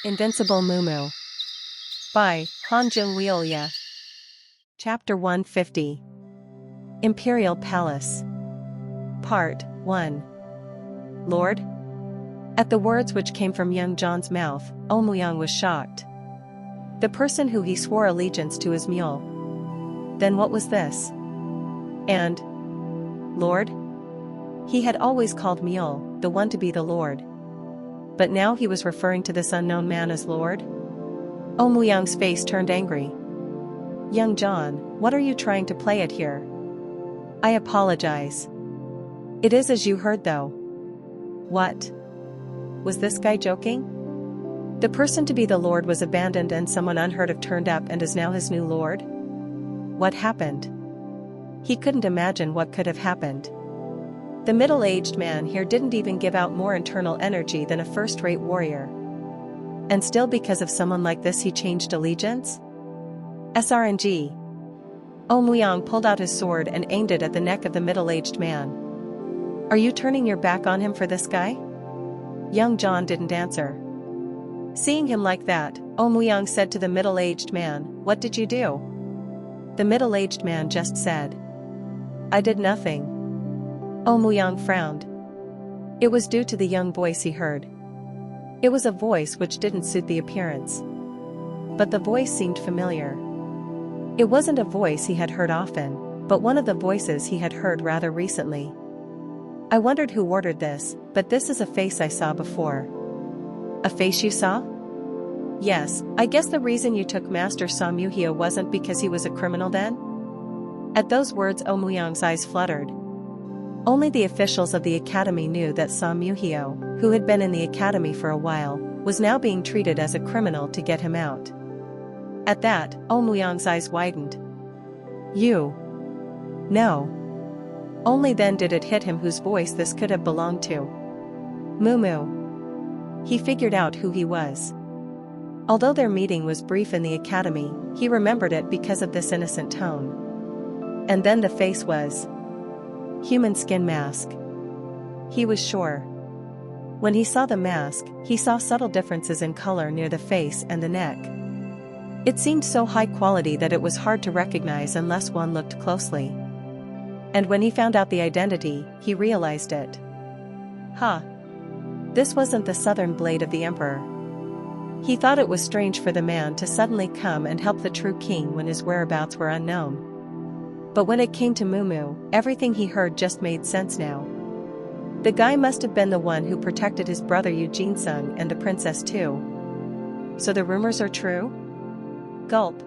Invincible Mumu. By Han Jung-Wheelia. Chapter 150. Imperial Palace. Part 1. Lord? At the words which came from young John's mouth, Oumuyang was shocked. The person who he swore allegiance to is mule. Then what was this? And Lord? He had always called Mule, the one to be the Lord. But now he was referring to this unknown man as Lord? Oumuyang's face turned angry. Young John, what are you trying to play at here? I apologize. It is as you heard though. What? Was this guy joking? The person to be the Lord was abandoned and someone unheard of turned up and is now his new Lord? What happened? He couldn't imagine what could have happened. The middle-aged man here didn't even give out more internal energy than a first-rate warrior. And still because of someone like this he changed allegiance? SRNG. Oumuyang pulled out his sword and aimed it at the neck of the middle-aged man. Are you turning your back on him for this guy? Young John didn't answer. Seeing him like that, Oumuyang said to the middle-aged man, "What did you do?" The middle-aged man just said, "I did nothing." Oumuyang frowned. It was due to the young voice he heard. It was a voice which didn't suit the appearance. But the voice seemed familiar. It wasn't a voice he had heard often, but one of the voices he had heard rather recently. I wondered who ordered this, but this is a face I saw before. A face you saw? Yes, I guess the reason you took Master Samuhio wasn't because he was a criminal then? At those words Oumuyang's eyes fluttered. Only the officials of the academy knew that Samuhio, who had been in the academy for a while, was now being treated as a criminal to get him out. At that, Oumuyang's eyes widened. You? No. Only then did it hit him whose voice this could have belonged to. Mumu. He figured out who he was. Although their meeting was brief in the academy, he remembered it because of this innocent tone. And then the face was human skin mask. He was sure. When he saw the mask, he saw subtle differences in color near the face and the neck. It seemed so high quality that it was hard to recognize unless one looked closely. And when he found out the identity, he realized it. Huh. This wasn't the southern blade of the emperor. He thought it was strange for the man to suddenly come and help the true king when his whereabouts were unknown. But when it came to Mumu, everything he heard just made sense now. The guy must have been the one who protected his brother Eugene Sung and the princess too. So the rumors are true? Gulp.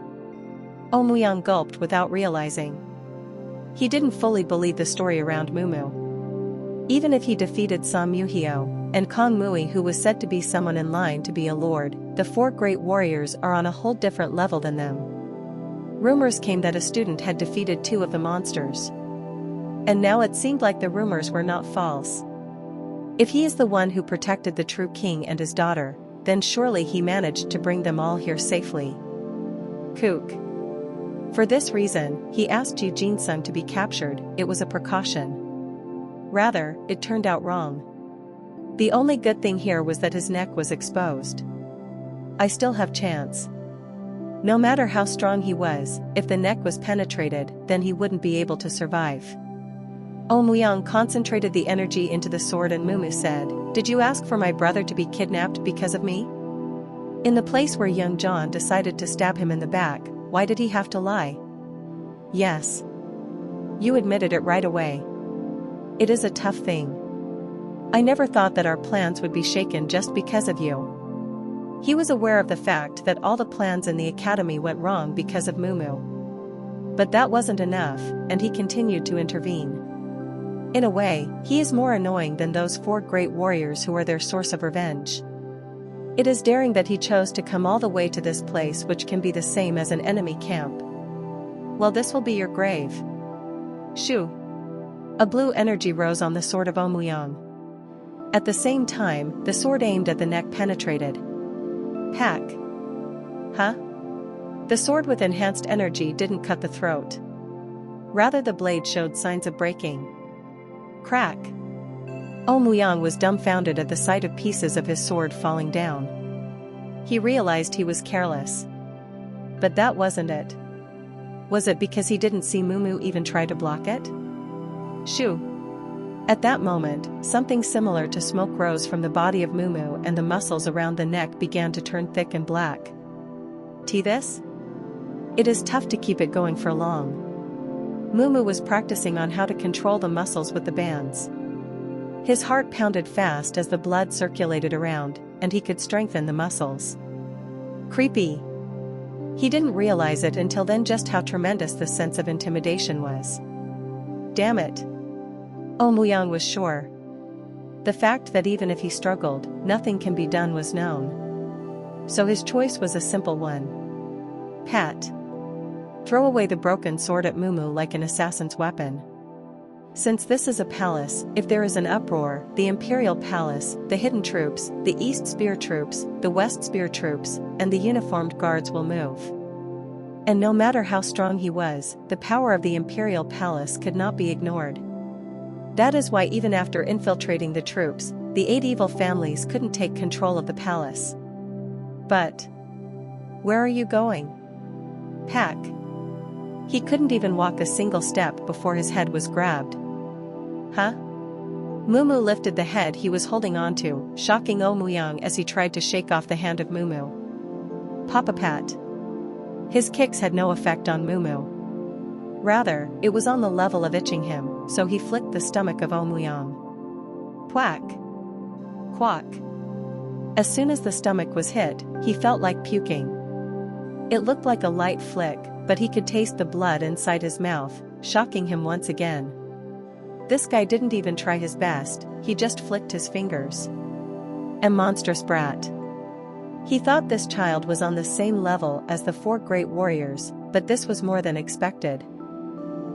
Oumuyang gulped without realizing. He didn't fully believe the story around Mumu. Even if he defeated Samuhio and Kong Mui, who was said to be someone in line to be a lord, the four great warriors are on a whole different level than them. Rumors came that a student had defeated two of the monsters. And now it seemed like the rumors were not false. If he is the one who protected the true king and his daughter, then surely he managed to bring them all here safely. Kook. For this reason, he asked Eugene Sung to be captured. It was a precaution. Rather, it turned out wrong. The only good thing here was that his neck was exposed. I still have chance. No matter how strong he was, if the neck was penetrated, then he wouldn't be able to survive. Oumuyang concentrated the energy into the sword and Mumu said, "Did you ask for my brother to be kidnapped because of me?" In the place where young John decided to stab him in the back, why did he have to lie? Yes. You admitted it right away. It is a tough thing. I never thought that our plans would be shaken just because of you. He was aware of the fact that all the plans in the academy went wrong because of Mumu. But that wasn't enough, and he continued to intervene. In a way, he is more annoying than those four great warriors who are their source of revenge. It is daring that he chose to come all the way to this place, which can be the same as an enemy camp. Well, this will be your grave. Shoo. A blue energy rose on the sword of Oumuyang. At the same time, the sword aimed at the neck penetrated. Pack. Huh? The sword with enhanced energy didn't cut the throat. Rather, the blade showed signs of breaking. Crack. Oumuyang was dumbfounded at the sight of pieces of his sword falling down. He realized he was careless. But that wasn't it. Was it because he didn't see Mumu even try to block it? Shoo! At that moment, something similar to smoke rose from the body of Mumu, and the muscles around the neck began to turn thick and black. This? It is tough to keep it going for long. Mumu was practicing on how to control the muscles with the bands. His heart pounded fast as the blood circulated around, and he could strengthen the muscles. Creepy. He didn't realize it until then just how tremendous the sense of intimidation was. Damn it. Oumuyang was sure. The fact that even if he struggled, nothing can be done was known. So his choice was a simple one. Pat. Throw away the broken sword at Mumu like an assassin's weapon. Since this is a palace, if there is an uproar, the Imperial Palace, the hidden troops, the East Spear troops, the West Spear troops, and the uniformed guards will move. And no matter how strong he was, the power of the Imperial Palace could not be ignored. That is why even after infiltrating the troops, the 8 evil families couldn't take control of the palace. But where are you going? Pack. He couldn't even walk a single step before his head was grabbed. Huh? Mumu lifted the head he was holding onto, shocking Oumuyang as he tried to shake off the hand of Mumu. Papa Pat. His kicks had no effect on Mumu. Rather, it was on the level of itching him, so he flicked the stomach of Oumuyang. Quack. Quack. As soon as the stomach was hit, he felt like puking. It looked like a light flick, but he could taste the blood inside his mouth, shocking him once again. This guy didn't even try his best, he just flicked his fingers. A monstrous brat. He thought this child was on the same level as the 4 great warriors, but this was more than expected.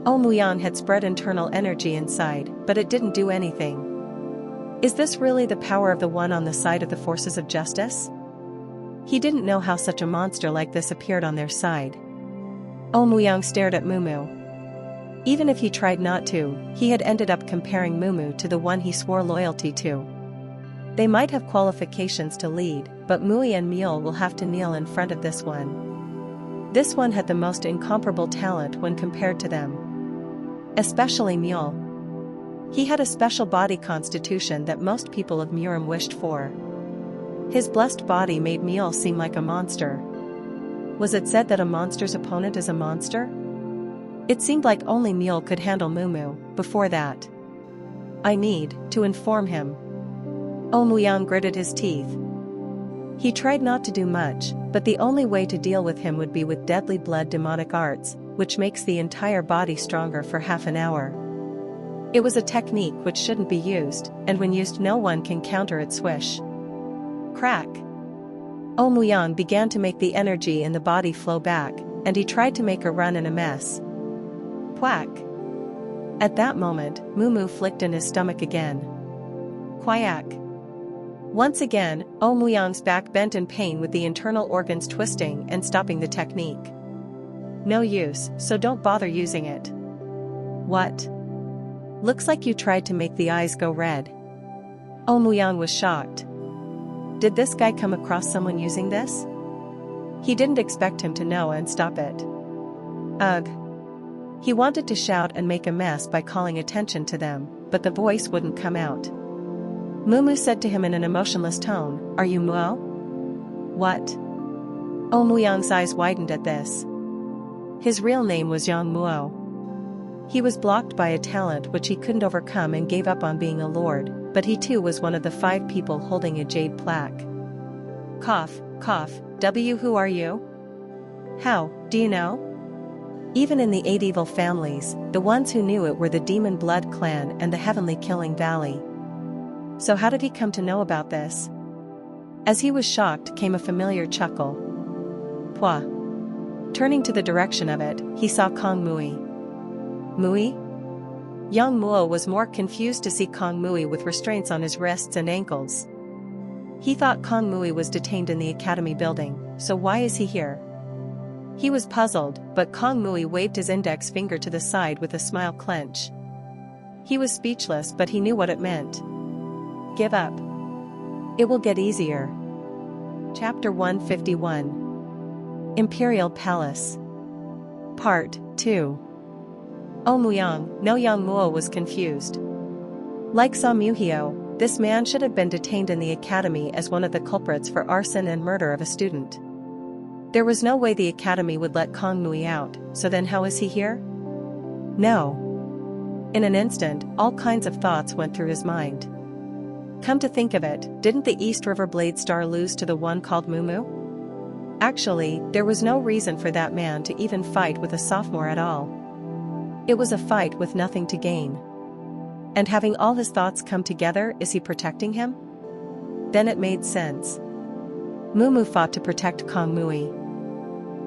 Oumuyang had spread internal energy inside, but it didn't do anything. Is this really the power of the one on the side of the forces of justice? He didn't know how such a monster like this appeared on their side. Oumuyang stared at Mumu. Even if he tried not to, he had ended up comparing Mumu to the one he swore loyalty to. They might have qualifications to lead, but Mui and Mule will have to kneel in front of this one. This one had the most incomparable talent when compared to them. Especially Mule. He had a special body constitution that most people of Murim wished for. His blessed body made Mule seem like a monster. Was it said that a monster's opponent is a monster? It seemed like only Mule could handle Mumu. Before that, I need to inform him. Oumuyang gritted his teeth. He tried not to do much, but the only way to deal with him would be with deadly blood demonic arts, which makes the entire body stronger for half an hour. It was a technique which shouldn't be used, and when used no one can counter its swish. Crack. Oumuyang began to make the energy in the body flow back, and he tried to make a run in a mess. Quack. At that moment, Mumu flicked in his stomach again. Quack. Once again, Oumuyang's back bent in pain with the internal organs twisting and stopping the technique. No use, so don't bother using it. What? Looks like you tried to make the eyes go red. Oumuyang was shocked. Did this guy come across someone using this? He didn't expect him to know and stop it. Ugh. He wanted to shout and make a mess by calling attention to them, but the voice wouldn't come out. Mumu said to him in an emotionless tone, "Are you Muo?" What? Oumuyang's eyes widened at this. His real name was Yang Muo. He was blocked by a talent which he couldn't overcome and gave up on being a lord, but he too was one of the 5 people holding a jade plaque. Cough, cough, who are you? How, do you know? Even in the 8 evil families, the ones who knew it were the Demon Blood Clan and the Heavenly Killing Valley. So how did he come to know about this? As he was shocked came a familiar chuckle. Pwa. Turning to the direction of it, he saw Kong Mui. Mui? Young Muo was more confused to see Kong Mui with restraints on his wrists and ankles. He thought Kong Mui was detained in the academy building, so why is he here? He was puzzled, but Kong Mui waved his index finger to the side with a smile clench. He was speechless, but he knew what it meant. Give up. It will get easier. Chapter 151. Imperial Palace. Part 2. Oh Muyang, no Yang Muo was confused. Like Sa Muhyo, this man should have been detained in the academy as one of the culprits for arson and murder of a student. There was no way the academy would let Kong Mui out, so then how is he here? No. In an instant, all kinds of thoughts went through his mind. Come to think of it, didn't the East River Blade Star lose to the one called Mumu? Actually, there was no reason for that man to even fight with a sophomore at all. It was a fight with nothing to gain. And having all his thoughts come together, is he protecting him? Then it made sense. Mumu fought to protect Kong Mui.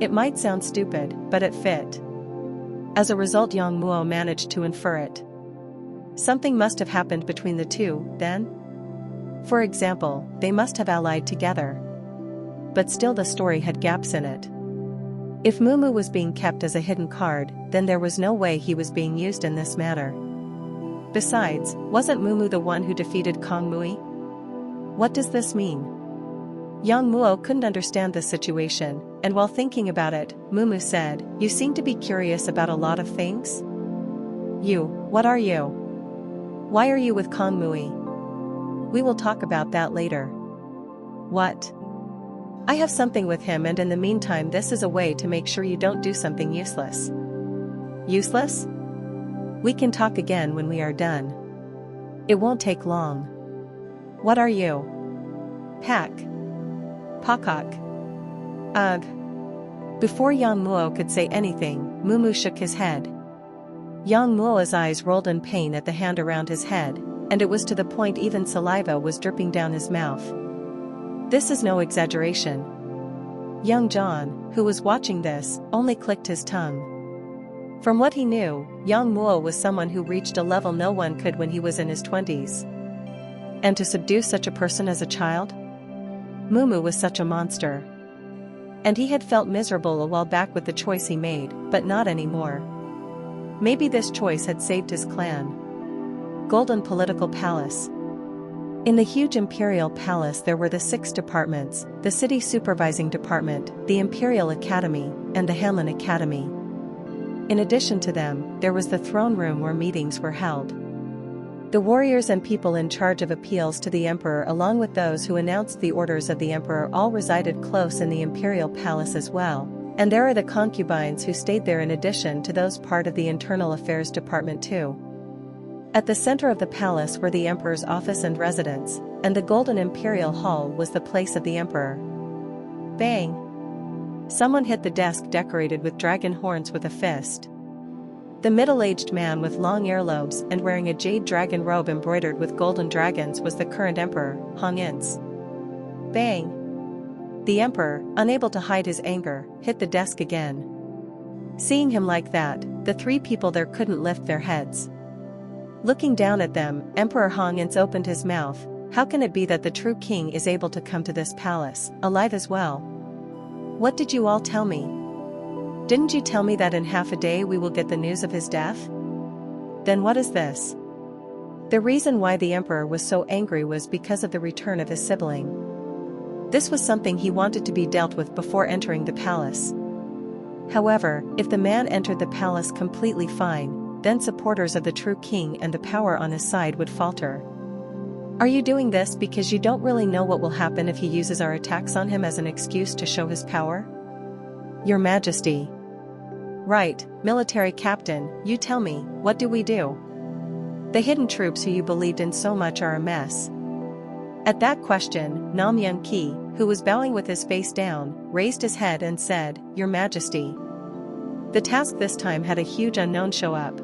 It might sound stupid, but it fit. As a result, Yang Muo managed to infer it. Something must have happened between the two, then? For example, they must have allied together. But still the story had gaps in it. If Mumu was being kept as a hidden card, then there was no way he was being used in this manner. Besides, wasn't Mumu the one who defeated Kong Mui? What does this mean? Yang Muo couldn't understand the situation, and while thinking about it, Mumu said, "You seem to be curious about a lot of things? What are you? Why are you with Kong Mui? We will talk about that later." What? I have something with him, and in the meantime this is a way to make sure you don't do something useless. Useless? We can talk again when we are done. It won't take long. What are you? Pakak. Ugh. Before Yang Muo could say anything, Mumu shook his head. Yang Muo's eyes rolled in pain at the hand around his head, and it was to the point even saliva was dripping down his mouth. This is no exaggeration. Young John, who was watching this, only clicked his tongue. From what he knew, Yang Muo was someone who reached a level no one could when he was in his 20s. And to subdue such a person as a child? Mumu was such a monster. And he had felt miserable a while back with the choice he made, but not anymore. Maybe this choice had saved his clan. Golden Political Palace. In the huge Imperial Palace there were the 6 departments, the City Supervising Department, the Imperial Academy, and the Hanlin Academy. In addition to them, there was the throne room where meetings were held. The warriors and people in charge of appeals to the Emperor along with those who announced the orders of the Emperor all resided close in the Imperial Palace as well, and there are the concubines who stayed there in addition to those part of the Internal Affairs Department too. At the center of the palace were the Emperor's office and residence, and the Golden Imperial Hall was the place of the Emperor. Bang! Someone hit the desk decorated with dragon horns with a fist. The middle-aged man with long earlobes and wearing a jade dragon robe embroidered with golden dragons was the current Emperor, Hong Ince. Bang! The Emperor, unable to hide his anger, hit the desk again. Seeing him like that, the 3 people there couldn't lift their heads. Looking down at them, Emperor Hong Ince opened his mouth. How can it be that the true king is able to come to this palace, alive as well? What did you all tell me? Didn't you tell me that in half a day we will get the news of his death? Then what is this? The reason why the emperor was so angry was because of the return of his sibling. This was something he wanted to be dealt with before entering the palace. However, if the man entered the palace completely fine, then supporters of the true king and the power on his side would falter. Are you doing this because you don't really know what will happen if he uses our attacks on him as an excuse to show his power? Your Majesty. Right, military captain, you tell me, what do we do? The hidden troops who you believed in so much are a mess. At that question, Nam Young Ki, who was bowing with his face down, raised his head and said, Your Majesty. The task this time had a huge unknown show up.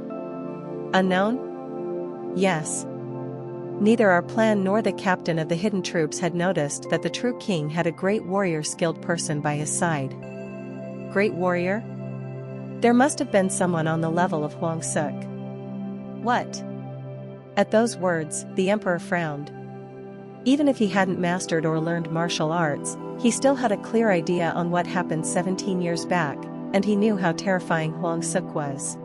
Unknown? Yes. Neither our plan nor the captain of the hidden troops had noticed that the true king had a great warrior skilled person by his side. Great warrior? There must have been someone on the level of Huang Suk. What? At those words, the emperor frowned. Even if he hadn't mastered or learned martial arts, he still had a clear idea on what happened 17 years back, and he knew how terrifying Huang Suk was.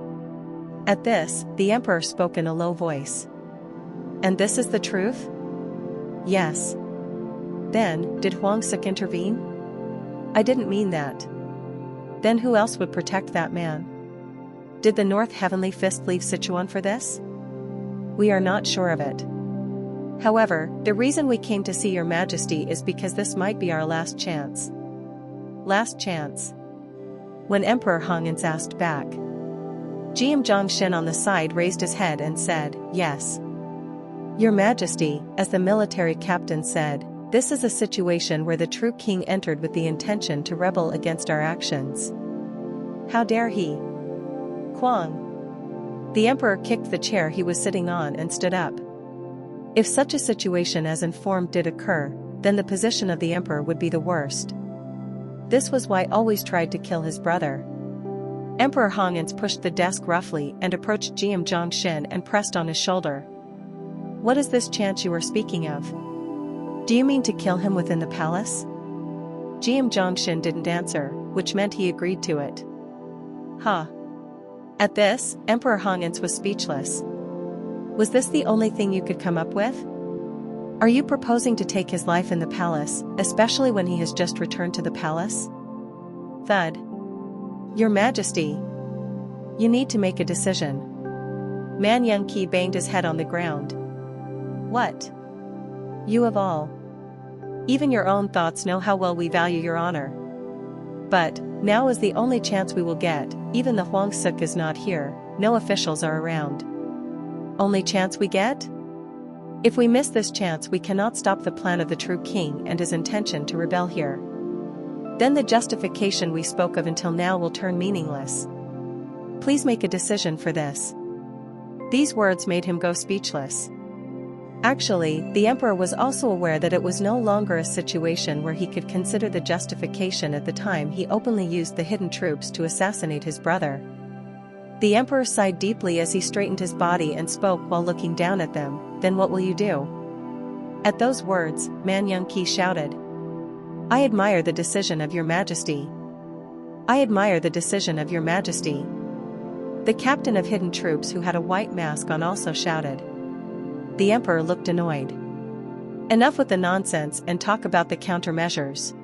At this, the emperor spoke in a low voice. And this is the truth? Yes. Then, did Huang Suk intervene? I didn't mean that. Then who else would protect that man? Did the North Heavenly Fist leave Sichuan for this? We are not sure of it. However, the reason we came to see your majesty is because this might be our last chance. Last chance? When Emperor Hongans asked back. Jiam Zhongshin on the side raised his head and said, yes. Your majesty, as the military captain said, this is a situation where the true king entered with the intention to rebel against our actions. How dare he? Kwang. The emperor kicked the chair he was sitting on and stood up. If such a situation as informed did occur, then the position of the emperor would be the worst. This was why always tried to kill his brother. Emperor Hongans pushed the desk roughly and approached Jiam Zhongshin and pressed on his shoulder. What is this chance you are speaking of? Do you mean to kill him within the palace? Jiam Zhongshin didn't answer, which meant he agreed to it. Huh. At this, Emperor Hongans was speechless. Was this the only thing you could come up with? Are you proposing to take his life in the palace, especially when he has just returned to the palace? Thud. Your Majesty. You need to make a decision. Man Yongqi banged his head on the ground. What? You of all. Even your own thoughts know how well we value your honor. But, now is the only chance we will get, even the Huang Suk is not here, no officials are around. Only chance we get? If we miss this chance we cannot stop the plan of the true king and his intention to rebel here. Then the justification we spoke of until now will turn meaningless. Please make a decision for this. These words made him go speechless. Actually, the emperor was also aware that it was no longer a situation where he could consider the justification at the time he openly used the hidden troops to assassinate his brother. The emperor sighed deeply as he straightened his body and spoke while looking down at them. Then what will you do? At those words, Man Yongqi shouted. I admire the decision of your majesty. I admire the decision of your majesty. The captain of hidden troops who had a white mask on also shouted. The emperor looked annoyed. Enough with the nonsense and talk about the countermeasures.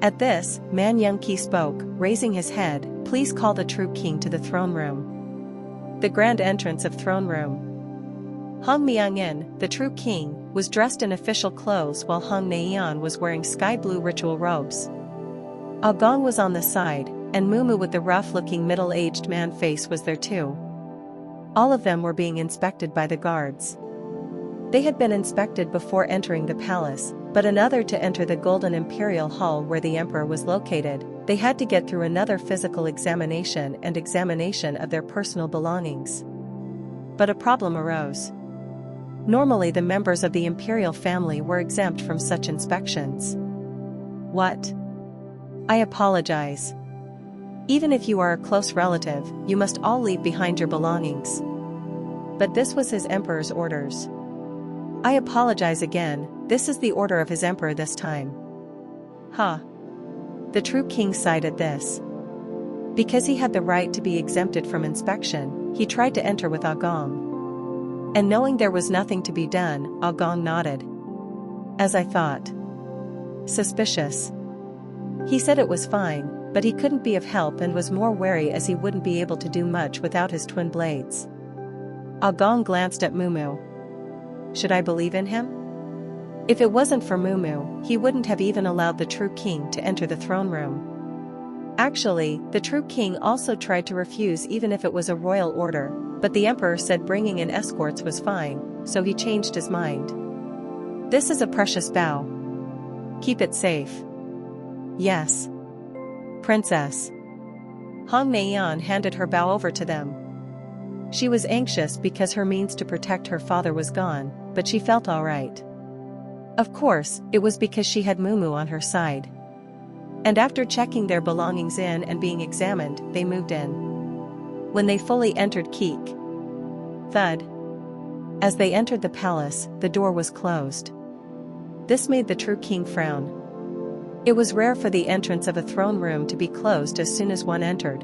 At this, Man Yongqi spoke, raising his head, please call the true king to the throne room. The grand entrance of throne room. Hong Miangin, the true king, was dressed in official clothes while Hong Naiyan was wearing sky-blue ritual robes. Gong was on the side, and Mumu with the rough-looking middle-aged man face was there too. All of them were being inspected by the guards. They had been inspected before entering the palace, but another to enter the golden Imperial hall where the emperor was located, they had to get through another physical examination and examination of their personal belongings. But a problem arose. Normally the members of the Imperial family were exempt from such inspections. What? I apologize. Even if you are a close relative, you must all leave behind your belongings. But this was his emperor's orders. I apologize again, this is the order of his emperor this time. Huh. The true king sighed at this. Because he had the right to be exempted from inspection, he tried to enter with Gong. And knowing there was nothing to be done, Gong nodded. As I thought. Suspicious. He said it was fine, but he couldn't be of help and was more wary as he wouldn't be able to do much without his twin blades. Gong glanced at Mumu. Should I believe in him? If it wasn't for Mumu, he wouldn't have even allowed the true king to enter the throne room. Actually, the true king also tried to refuse even if it was a royal order, but the emperor said bringing in escorts was fine, so he changed his mind. This is a precious bow. Keep it safe. Yes. Princess. Hong Naiyan handed her bow over to them. She was anxious because her means to protect her father was gone, but she felt alright. Of course, it was because she had Mumu on her side. And after checking their belongings in and being examined, they moved in. When they fully entered Keek. Thud. As they entered the palace, the door was closed. This made the true king frown. It was rare for the entrance of a throne room to be closed as soon as one entered.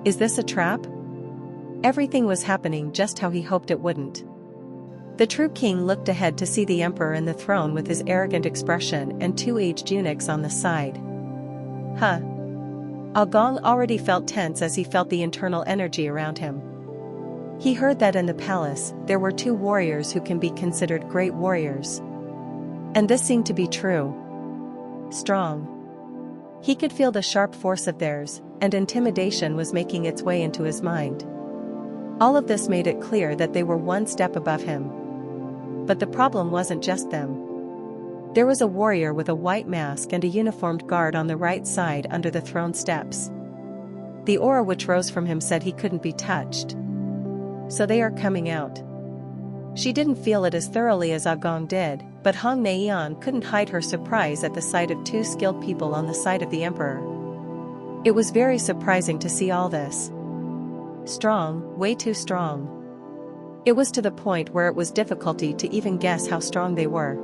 Is this a trap? Everything was happening just how he hoped it wouldn't. The true king looked ahead to see the emperor in the throne with his arrogant expression and two aged eunuchs on the side. Huh. Agong already felt tense as he felt the internal energy around him. He heard that in the palace, there were two warriors who can be considered great warriors. And this seemed to be true. Strong. He could feel the sharp force of theirs, and intimidation was making its way into his mind. All of this made it clear that they were one step above him. But the problem wasn't just them. There was a warrior with a white mask and a uniformed guard on the right side under the throne steps. The aura which rose from him said he couldn't be touched. So they are coming out. She didn't feel it as thoroughly as Agong did, but Hong Naiyan couldn't hide her surprise at the sight of two skilled people on the side of the emperor. It was very surprising to see all this. Strong, way too strong. It was to the point where it was difficulty to even guess how strong they were.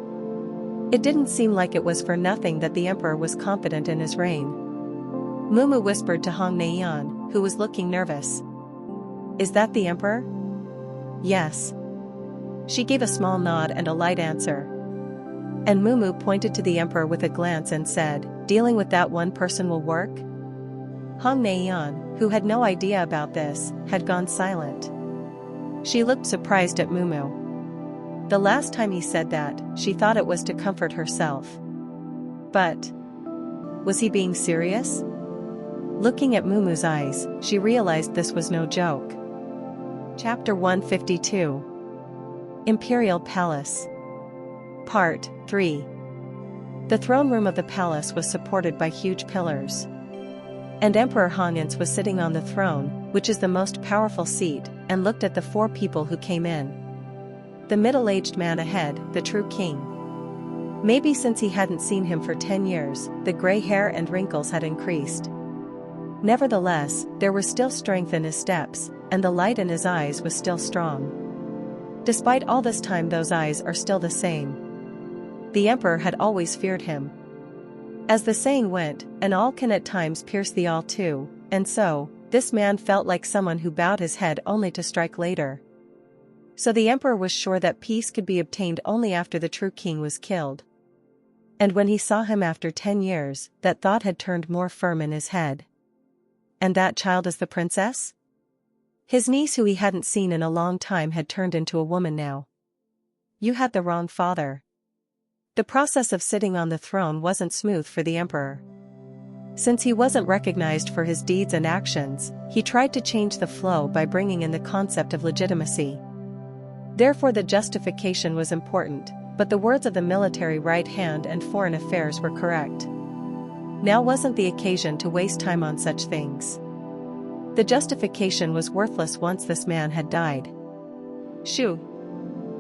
It didn't seem like it was for nothing that the emperor was confident in his reign. Mumu whispered to Hong Naiyan, who was looking nervous. Is that the emperor? Yes. She gave a small nod and a light answer. And Mumu pointed to the emperor with a glance and said, dealing with that one person will work? Hong Naiyan, who had no idea about this, had gone silent. She looked surprised at Mumu. The last time he said that, she thought it was to comfort herself. But was he being serious? Looking at Mumu's eyes, she realized this was no joke. Chapter 152. Imperial Palace. Part 3. The throne room of the palace was supported by huge pillars. And Emperor Hongans was sitting on the throne, which is the most powerful seat, and looked at the four people who came in. The middle-aged man ahead, the true king. Maybe since he hadn't seen him for 10 years, the gray hair and wrinkles had increased. Nevertheless, there was still strength in his steps, and the light in his eyes was still strong. Despite all this time, those eyes are still the same. The emperor had always feared him. As the saying went, an all can at times pierce the all too, and so, this man felt like someone who bowed his head only to strike later. So the emperor was sure that peace could be obtained only after the true king was killed. And when he saw him after 10 years, that thought had turned more firm in his head. And that child is the princess? His niece, who he hadn't seen in a long time, had turned into a woman now. You had the wrong father. The process of sitting on the throne wasn't smooth for the emperor. Since he wasn't recognized for his deeds and actions, he tried to change the flow by bringing in the concept of legitimacy. Therefore the justification was important, but the words of the military right hand and foreign affairs were correct. Now wasn't the occasion to waste time on such things. The justification was worthless once this man had died. Shoo!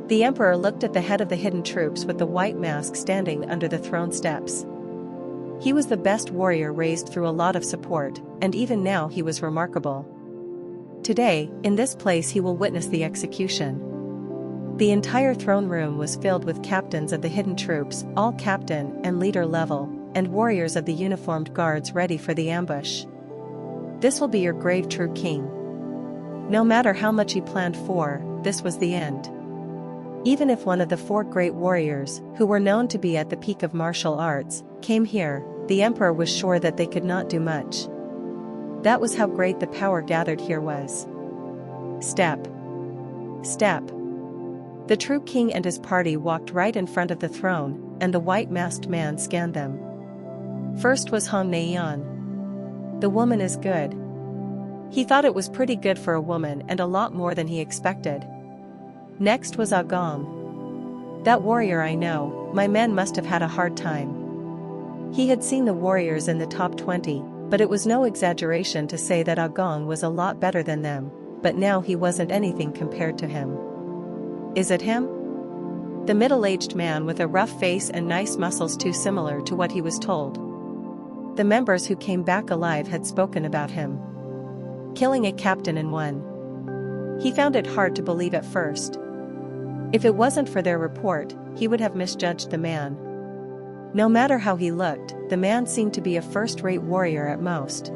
The emperor looked at the head of the hidden troops with the white mask standing under the throne steps. He was the best warrior raised through a lot of support, and even now he was remarkable. Today, in this place, he will witness the execution. The entire throne room was filled with captains of the hidden troops, all captain and leader level, and warriors of the uniformed guards ready for the ambush. This will be your grave, true king. No matter how much he planned for, this was the end. Even if one of the four great warriors, who were known to be at the peak of martial arts, came here, the emperor was sure that they could not do much. That was how great the power gathered here was. Step. Step. The true king and his party walked right in front of the throne, and the white-masked man scanned them. First was Hong Naiyan. The woman is good. He thought it was pretty good for a woman and a lot more than he expected. Next was Agong. That warrior I know, my men must have had a hard time. He had seen the warriors in the top 20, but it was no exaggeration to say that Agong was a lot better than them, but now he wasn't anything compared to him. Is it him? The middle-aged man with a rough face and nice muscles, too similar to what he was told. The members who came back alive had spoken about him. Killing a captain in one. He found it hard to believe at first. If it wasn't for their report, he would have misjudged the man. No matter how he looked, the man seemed to be a first-rate warrior at most.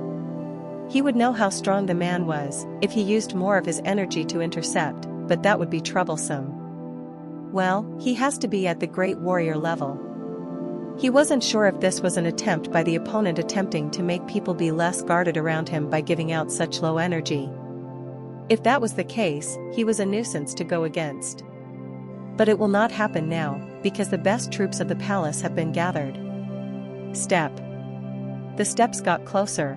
He would know how strong the man was if he used more of his energy to intercept, but that would be troublesome. Well, he has to be at the great warrior level. He wasn't sure if this was an attempt by the opponent attempting to make people be less guarded around him by giving out such low energy. If that was the case, he was a nuisance to go against. But it will not happen now, because the best troops of the palace have been gathered. Step. The steps got closer.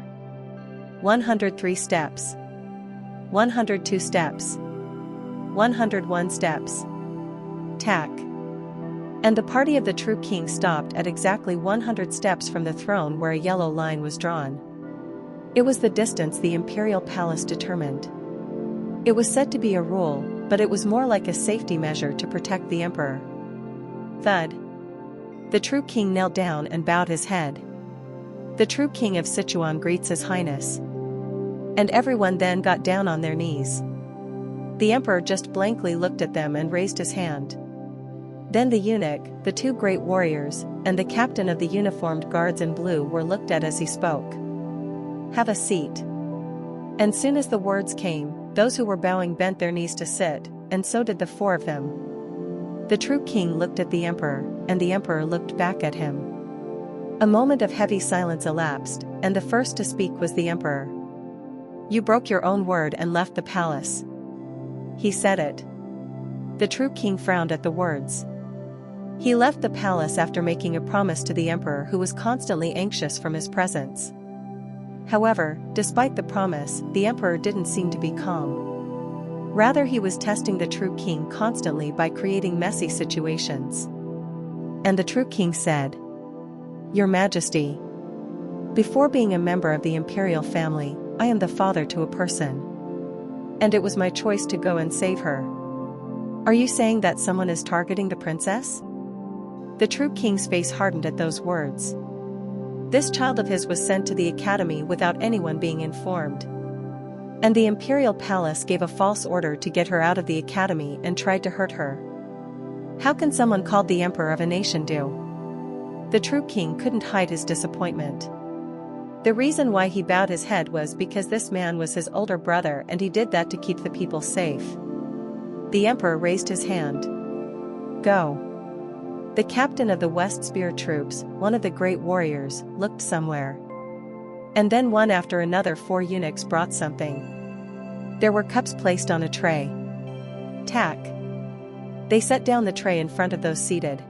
103 steps. 102 steps. 101 steps. Tack. And the party of the true king stopped at exactly 100 steps from the throne where a yellow line was drawn. It was the distance the imperial palace determined. It was said to be a rule, but it was more like a safety measure to protect the emperor. Thud. The true king knelt down and bowed his head. The true king of Sichuan greets his highness. And everyone then got down on their knees. The emperor just blankly looked at them and raised his hand. Then the eunuch, the two great warriors, and the captain of the uniformed guards in blue were looked at as he spoke. Have a seat. And soon as the words came, those who were bowing bent their knees to sit, and so did the four of them. The true king looked at the emperor, and the emperor looked back at him. A moment of heavy silence elapsed, and the first to speak was the emperor. You broke your own word and left the palace. He said it. The true king frowned at the words. He left the palace after making a promise to the emperor, who was constantly anxious from his presence. However, despite the promise, the emperor didn't seem to be calm. Rather, he was testing the true king constantly by creating messy situations. And the true king said, Your Majesty, before being a member of the imperial family, I am the father to a person. And it was my choice to go and save her. Are you saying that someone is targeting the princess? The true king's face hardened at those words. This child of his was sent to the academy without anyone being informed. And the imperial palace gave a false order to get her out of the academy and tried to hurt her. How can someone called the emperor of a nation do? The true king couldn't hide his disappointment. The reason why he bowed his head was because this man was his older brother, and he did that to keep the people safe. The emperor raised his hand. Go. The captain of the West Spear troops, one of the great warriors, looked somewhere. And then one after another 4 eunuchs brought something. There were cups placed on a tray. Tack. They set down the tray in front of those seated.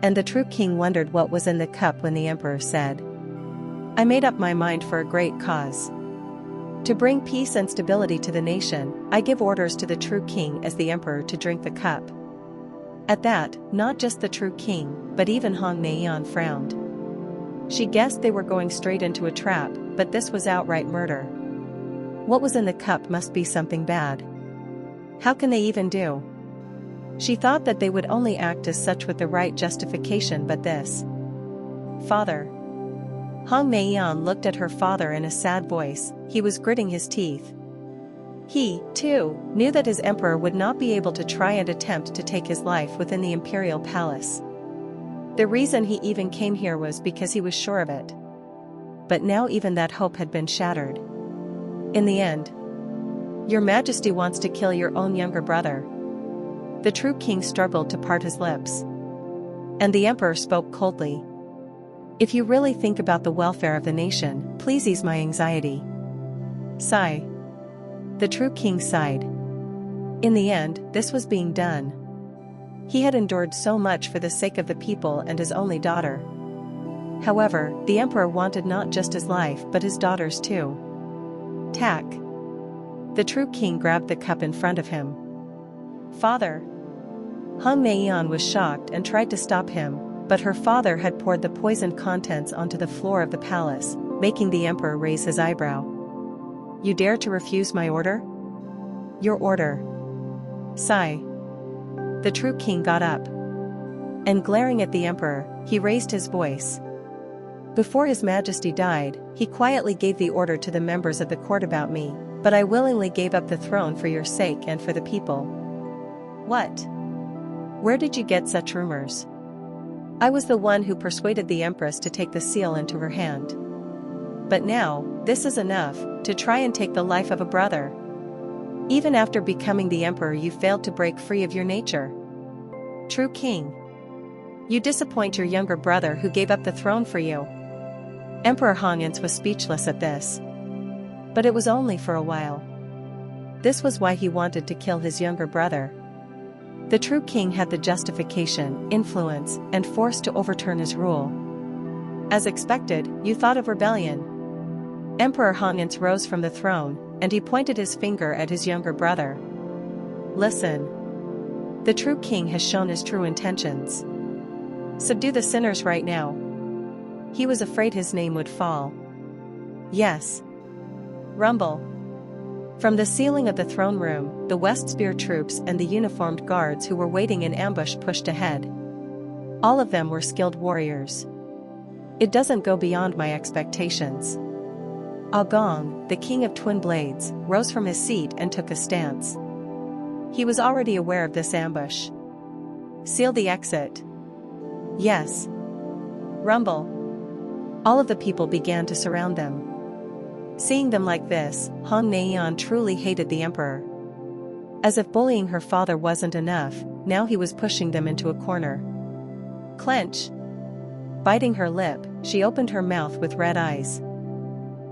And the true king wondered what was in the cup when the emperor said, I made up my mind for a great cause. To bring peace and stability to the nation, I give orders to the true king as the emperor to drink the cup. At that, not just the true king, but even Hong Neian frowned. She guessed they were going straight into a trap, but this was outright murder. What was in the cup must be something bad. How can they even do? She thought that they would only act as such with the right justification, but this. Father. Hong Neian looked at her father in a sad voice. He was gritting his teeth. He, too, knew that his emperor would not be able to try and attempt to take his life within the imperial palace. The reason he even came here was because he was sure of it. But now even that hope had been shattered. In the end, Your Majesty wants to kill your own younger brother. The true king struggled to part his lips. And the emperor spoke coldly. If you really think about the welfare of the nation, please ease my anxiety. Sigh. The true king sighed. In the end, this was being done. He had endured so much for the sake of the people and his only daughter. However, the emperor wanted not just his life but his daughter's too. Tack. The true king grabbed the cup in front of him. Father. Hong Neian was shocked and tried to stop him, but her father had poured the poisoned contents onto the floor of the palace, making the emperor raise his eyebrow. You dare to refuse my order? Your order. Sigh. The true king got up. And glaring at the emperor, he raised his voice. Before His Majesty died, he quietly gave the order to the members of the court about me, but I willingly gave up the throne for your sake and for the people. What? Where did you get such rumors? I was the one who persuaded the empress to take the seal into her hand. But now, this is enough, to try and take the life of a brother. Even after becoming the emperor, you failed to break free of your nature. True king. You disappoint your younger brother who gave up the throne for you. Emperor Hongans was speechless at this. But it was only for a while. This was why he wanted to kill his younger brother. The true king had the justification, influence, and force to overturn his rule. As expected, you thought of rebellion. Emperor Hongans rose from the throne, and he pointed his finger at his younger brother. Listen. The true king has shown his true intentions. Subdue the sinners right now. He was afraid his name would fall. Yes. Rumble. From the ceiling of the throne room, the West Spear troops and the uniformed guards who were waiting in ambush pushed ahead. All of them were skilled warriors. It doesn't go beyond my expectations. Agong, the king of twin blades, rose from his seat and took a stance. He was already aware of this ambush. Seal the exit. Yes. Rumble. All of the people began to surround them. Seeing them like this, Hong Naiyan truly hated the emperor. As if bullying her father wasn't enough, now he was pushing them into a corner. Clench. Biting her lip, she opened her mouth with red eyes.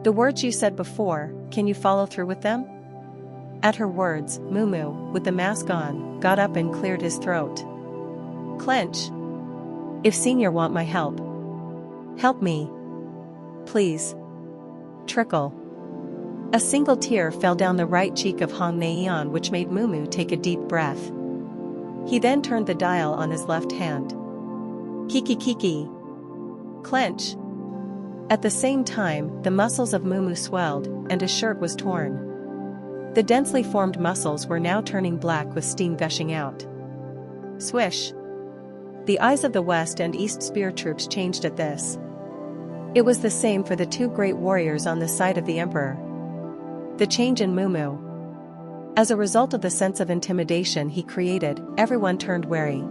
The words you said before, can you follow through with them? At her words, Mumu, with the mask on, got up and cleared his throat. Clench. If senior want my help. Help me. Please. Trickle. A single tear fell down the right cheek of Hong Naiyan, which made Mumu take a deep breath. He then turned the dial on his left hand. Kiki kiki. Clench. At the same time, the muscles of Mumu swelled, and his shirt was torn. The densely formed muscles were now turning black with steam gushing out. Swish. The eyes of the West and East Spear troops changed at this. It was the same for the two great warriors on the side of the emperor. The change in Mumu. As a result of the sense of intimidation he created, everyone turned wary.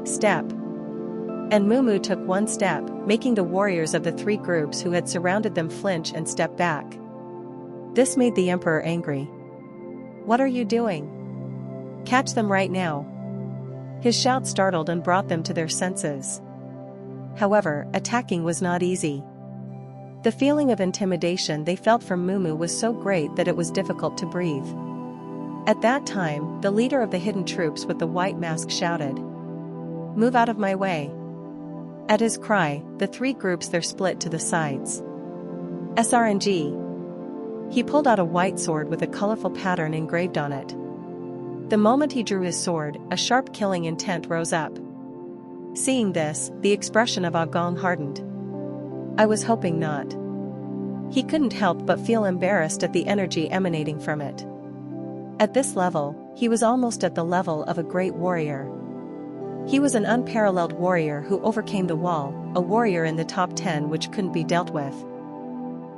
Step. And Mumu took one step, making the warriors of the three groups who had surrounded them flinch and step back. This made the emperor angry. What are you doing? Catch them right now. His shout startled and brought them to their senses. However, attacking was not easy. The feeling of intimidation they felt from Mumu was so great that it was difficult to breathe. At that time, the leader of the hidden troops with the white mask shouted, "Move out of my way." At his cry, the three groups there split to the sides. SRNG. He pulled out a white sword with a colorful pattern engraved on it. The moment he drew his sword, a sharp killing intent rose up. Seeing this, the expression of Agong hardened. I was hoping not. He couldn't help but feel embarrassed at the energy emanating from it. At this level, he was almost at the level of a great warrior. He was an unparalleled warrior who overcame the wall, a warrior in the top 10 which couldn't be dealt with.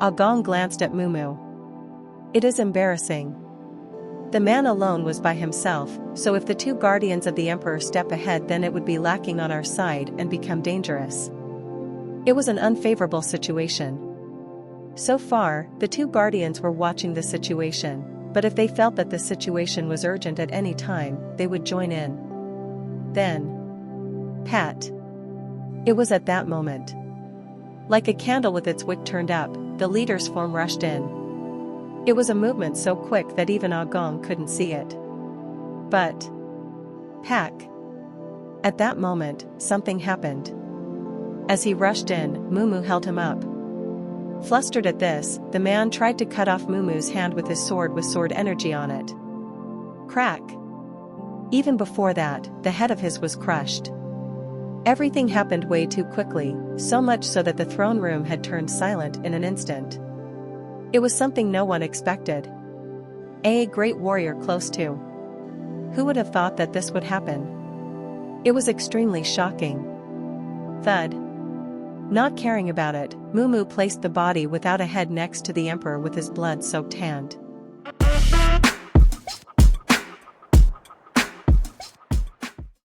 Agong glanced at Mumu. It is embarrassing. The man alone was by himself, so if the two guardians of the emperor step ahead, then it would be lacking on our side and become dangerous. It was an unfavorable situation. So far, the two guardians were watching the situation, but if they felt that the situation was urgent at any time, they would join in. Then. Pat. It was at that moment. Like a candle with its wick turned up, the leader's form rushed in. It was a movement so quick that even Agong couldn't see it. But. Pack. At that moment, something happened. As he rushed in, Mumu held him up. Flustered at this, the man tried to cut off Mumu's hand with his sword with sword energy on it. Crack. Even before that, the head of his was crushed. Everything happened way too quickly, so much so that the throne room had turned silent in an instant. It was something no one expected. A great warrior close to. Who would have thought that this would happen? It was extremely shocking. Thud. Not caring about it, Mumu placed the body without a head next to the emperor with his blood-soaked hand.